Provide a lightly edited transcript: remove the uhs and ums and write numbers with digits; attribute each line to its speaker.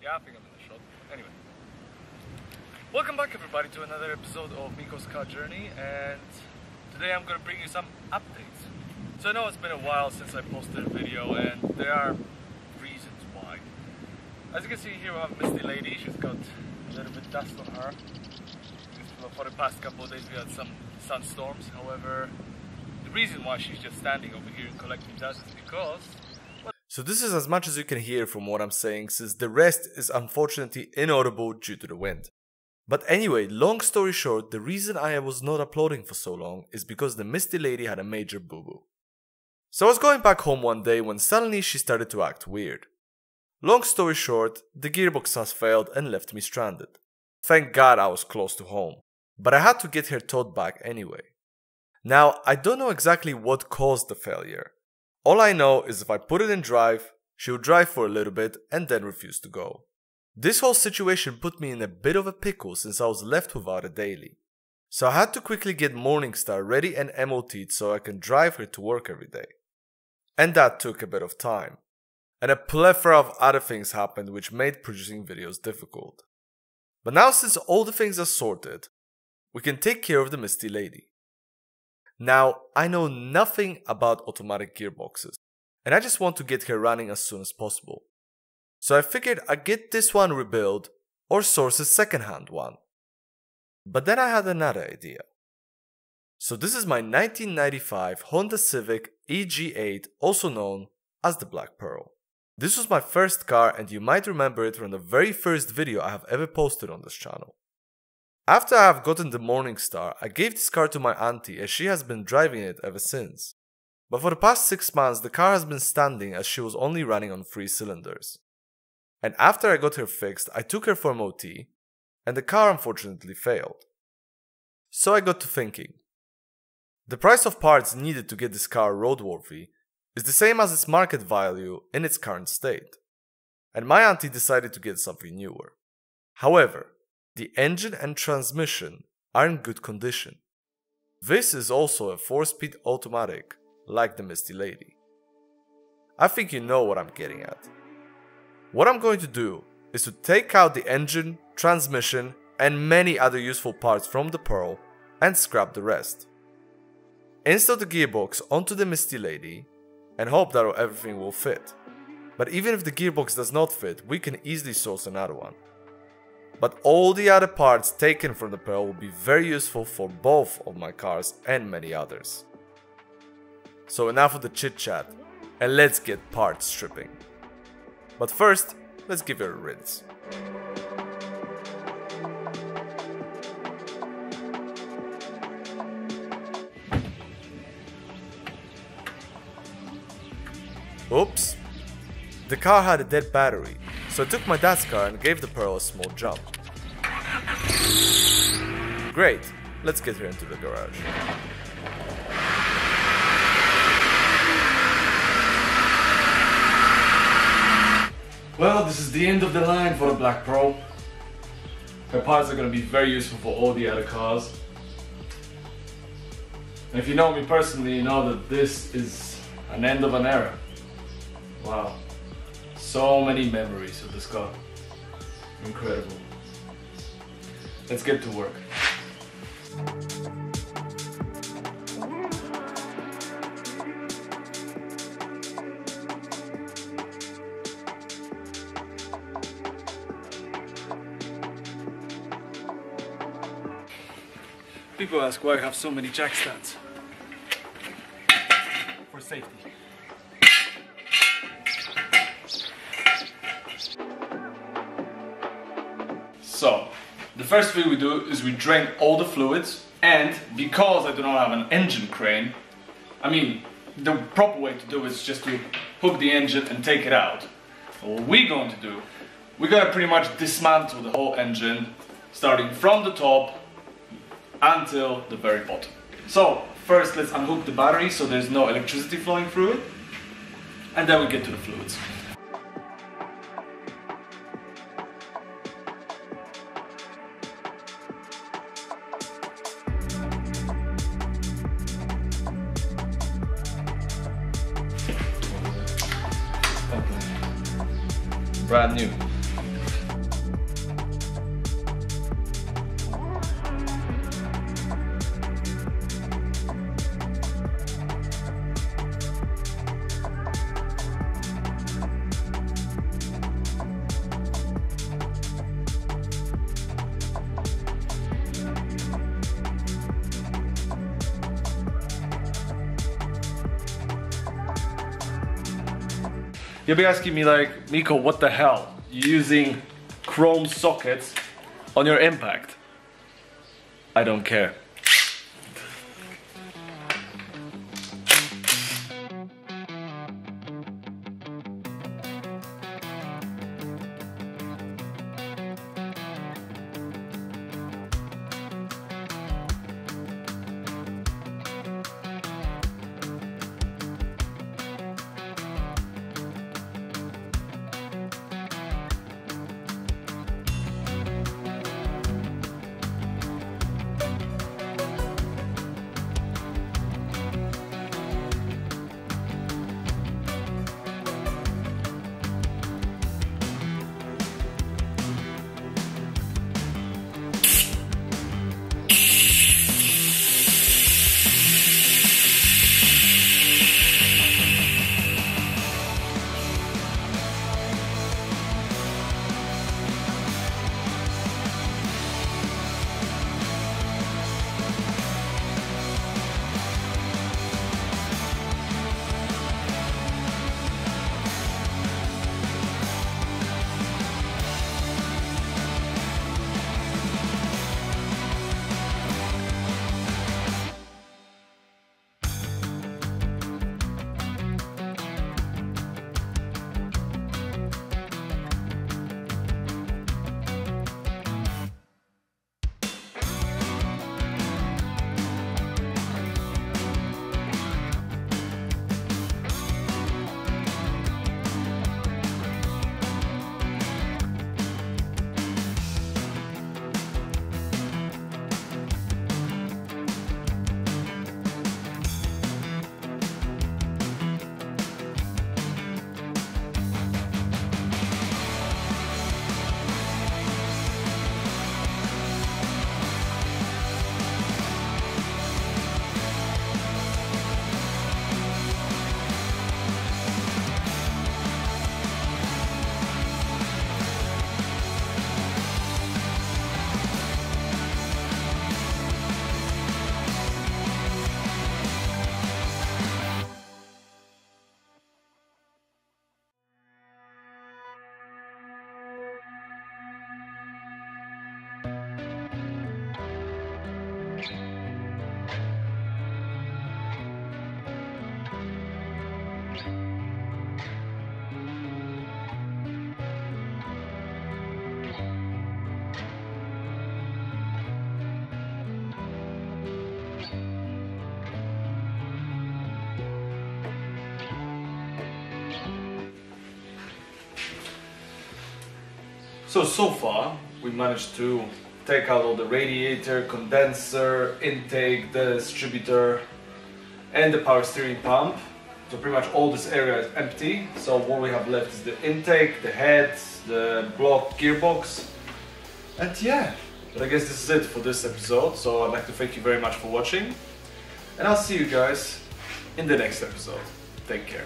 Speaker 1: Yeah, I think I'm in the shot. Anyway. Welcome back everybody to another episode of Miko's car journey, and today I'm going to bring you some updates. So I know it's been a while since I posted a video, and there are reasons why. As you can see here we have Misty Lady. She's got a little bit dust on her. For the past couple of days we had some sunstorms. However, the reason why she's just standing over here and collecting dust is because... So this is as much as you can hear from what I'm saying, since the rest is unfortunately inaudible due to the wind. But anyway, long story short, the reason I was not uploading for so long is because the Misty Lady had a major boo-boo. So I was going back home one day when suddenly she started to act weird. Long story short, the gearbox has failed and left me stranded. Thank God I was close to home, but I had to get her towed back anyway. Now, I don't know exactly what caused the failure. All I know is if I put it in drive, she would drive for a little bit and then refuse to go. This whole situation put me in a bit of a pickle since I was left without a daily. So I had to quickly get Morningstar ready and MOTed so I can drive her to work every day. And that took a bit of time. And a plethora of other things happened which made producing videos difficult. But now since all the things are sorted, we can take care of the Misty Lady. Now, I know nothing about automatic gearboxes, and I just want to get her running as soon as possible. So I figured I'd get this one rebuilt or source a second-hand one. But then I had another idea. So this is my 1995 Honda Civic EG8, also known as the Black Pearl. This was my first car, and you might remember it from the very first video I have ever posted on this channel. After I have gotten the Morningstar, I gave this car to my auntie as she has been driving it ever since. But for the past 6 months the car has been standing as she was only running on 3 cylinders. And after I got her fixed, I took her for MOT, and the car unfortunately failed. So I got to thinking. The price of parts needed to get this car roadworthy is the same as its market value in its current state. And my auntie decided to get something newer. However, the engine and transmission are in good condition. This is also a 4-speed automatic, like the Misty Lady. I think you know what I'm getting at. What I'm going to do is to take out the engine, transmission, and many other useful parts from the Pearl and scrap the rest. Install the gearbox onto the Misty Lady and hope that everything will fit. But even if the gearbox does not fit, we can easily source another one. But all the other parts taken from the Pearl will be very useful for both of my cars and many others. So enough of the chit chat, and let's get parts stripping. But first, let's give her a rinse. Oops! The car had a dead battery, so I took my dad's car and gave the Pearl a small jump. Great, let's get her into the garage. Well, this is the end of the line for the Black Pearl. Her parts are going to be very useful for all the other cars. And if you know me personally, you know that this is an end of an era. Wow. So many memories of this car. Incredible. Let's get to work. People ask why I have so many jack stands. For safety. So, the first thing we do is we drain all the fluids, and because I do not have an engine crane, the proper way to do it is just to hook the engine and take it out. What we're going to do, we're going to pretty much dismantle the whole engine, starting from the top until the very bottom. So, first let's unhook the battery so there's no electricity flowing through it, and then we get to the fluids. Brand new. You'll be asking me like, Miko, what the hell? You're using chrome sockets on your impact. I don't care. So far we managed to take out all the radiator, condenser, intake, the distributor and the power steering pump. So pretty much all this area is empty. So what we have left is the intake, the head, the block gearbox, and yeah. But I guess this is it for this episode. So I'd like to thank you very much for watching, and I'll see you guys in the next episode. Take care.